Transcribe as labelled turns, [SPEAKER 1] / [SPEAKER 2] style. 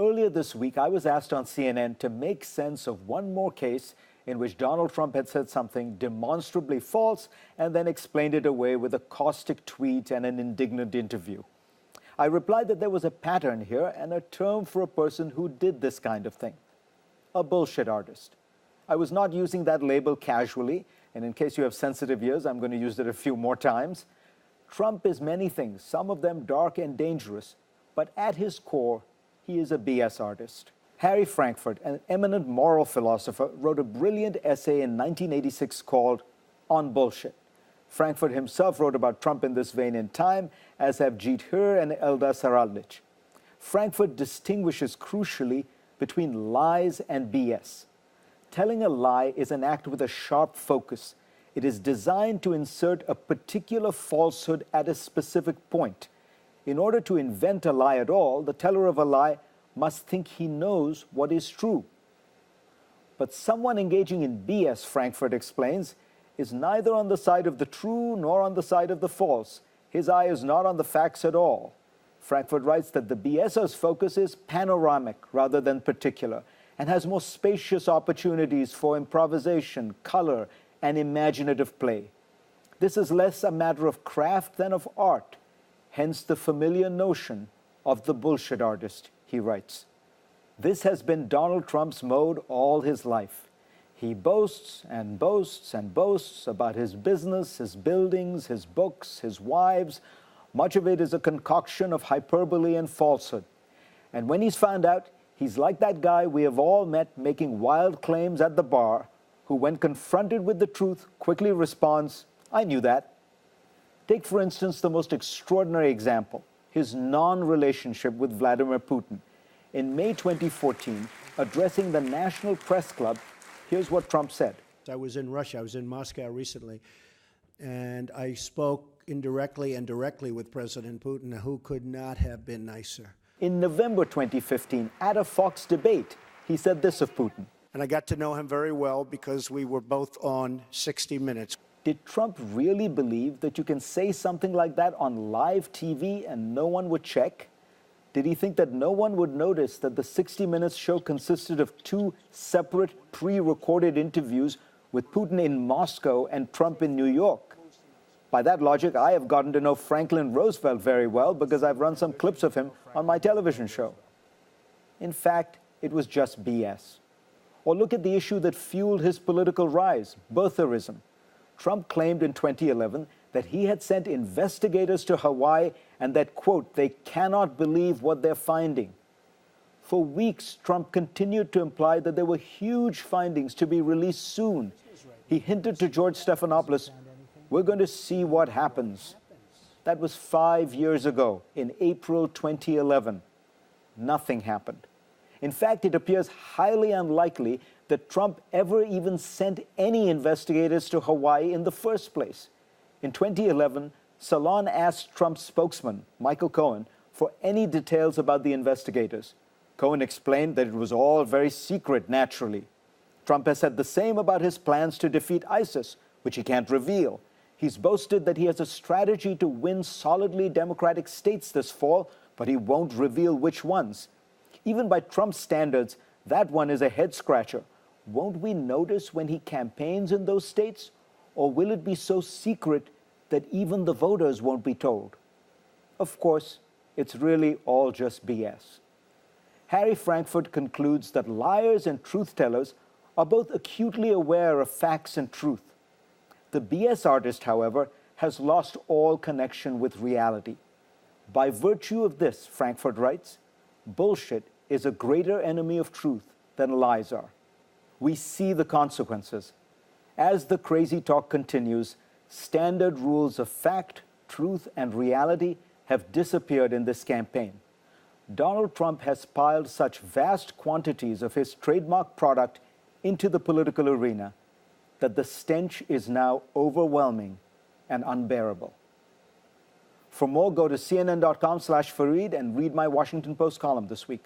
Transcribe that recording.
[SPEAKER 1] Earlier this week, I was asked on CNN to make sense of one more case in which Donald Trump had said something demonstrably false and then explained it away with a caustic tweet and an indignant interview. I replied that there was a pattern here and a term for a person who did this kind of thing: a bullshit artist. I was not using that label casually, and in case you have sensitive ears, I'm going to use it a few more times. Trump is many things, some of them dark and dangerous, but at his core, he is a BS artist. Harry Frankfurt, an eminent moral philosopher, wrote a brilliant essay in 1986 called On Bullshit. Frankfurt himself wrote about Trump in this vein in Time, as have Jeet Heer and Eldar Sarallich. Frankfurt distinguishes crucially between lies and BS. Telling a lie is an act with a sharp focus. It is designed to insert a particular falsehood at a specific point. In order to invent a lie at all, the teller of a lie must think he knows what is true. But someone engaging in BS, Frankfurt explains, is neither on the side of the true nor on the side of the false. His eye is not on the facts at all. Frankfurt writes that the BSer's focus is panoramic rather than particular and has more spacious opportunities for improvisation, color, and imaginative play. This is less a matter of craft than of art, hence the familiar notion of the bullshit artist, he writes. This has been Donald Trump's mode all his life. He boasts and boasts and boasts about his business, his buildings, his books, his wives. Much of it is a concoction of hyperbole and falsehood. And when he's found out, he's like that guy we have all met making wild claims at the bar, who, when confronted with the truth, quickly responds, "I knew that." Take, for instance, the most extraordinary example, his non-relationship with Vladimir Putin. In May 2014, addressing the National Press Club, here's what Trump said.
[SPEAKER 2] I was in Russia. I was in Moscow recently, and I spoke indirectly and directly with President Putin, who could not have been nicer.
[SPEAKER 1] In November 2015, at a Fox debate, he said this of Putin.
[SPEAKER 2] And I got to know him very well because we were both on 60 Minutes.
[SPEAKER 1] Did Trump really believe that you can say something like that on live TV and no one would check? Did he think that no one would notice that the 60 Minutes show consisted of two separate pre-recorded interviews with Putin in Moscow and Trump in New York? By that logic, I have gotten to know Franklin Roosevelt very well because I've run some clips of him on my television show. In fact, it was just BS. Or look at the issue that fueled his political rise, birtherism. Trump claimed in 2011 that he had sent investigators to Hawaii and that, quote, they cannot believe what they're finding. For weeks, Trump continued to imply that there were huge findings to be released soon. He hinted to George Stephanopoulos, we're going to see what happens. That was 5 years ago, in April 2011. Nothing happened. In fact, it appears highly unlikely that Trump ever even sent any investigators to Hawaii in the first place. In 2011, Salon asked Trump's spokesman, Michael Cohen, for any details about the investigators. Cohen explained that it was all very secret, naturally. Trump has said the same about his plans to defeat ISIS, which he can't reveal. He's boasted that he has a strategy to win solidly Democratic states this fall, but he won't reveal which ones. Even by Trump's standards, that one is a head-scratcher. Won't we notice when he campaigns in those states? Or will it be so secret that even the voters won't be told? Of course, it's really all just BS. Harry Frankfurt concludes that liars and truth-tellers are both acutely aware of facts and truth. The BS artist, however, has lost all connection with reality. By virtue of this, Frankfurt writes, bullshit is a greater enemy of truth than lies are. We see the consequences. As the crazy talk continues, standard rules of fact, truth, and reality have disappeared in this campaign. Donald Trump has piled such vast quantities of his trademark product into the political arena that the stench is now overwhelming and unbearable. For more, go to cnn.com/Fareed and read my Washington Post column this week.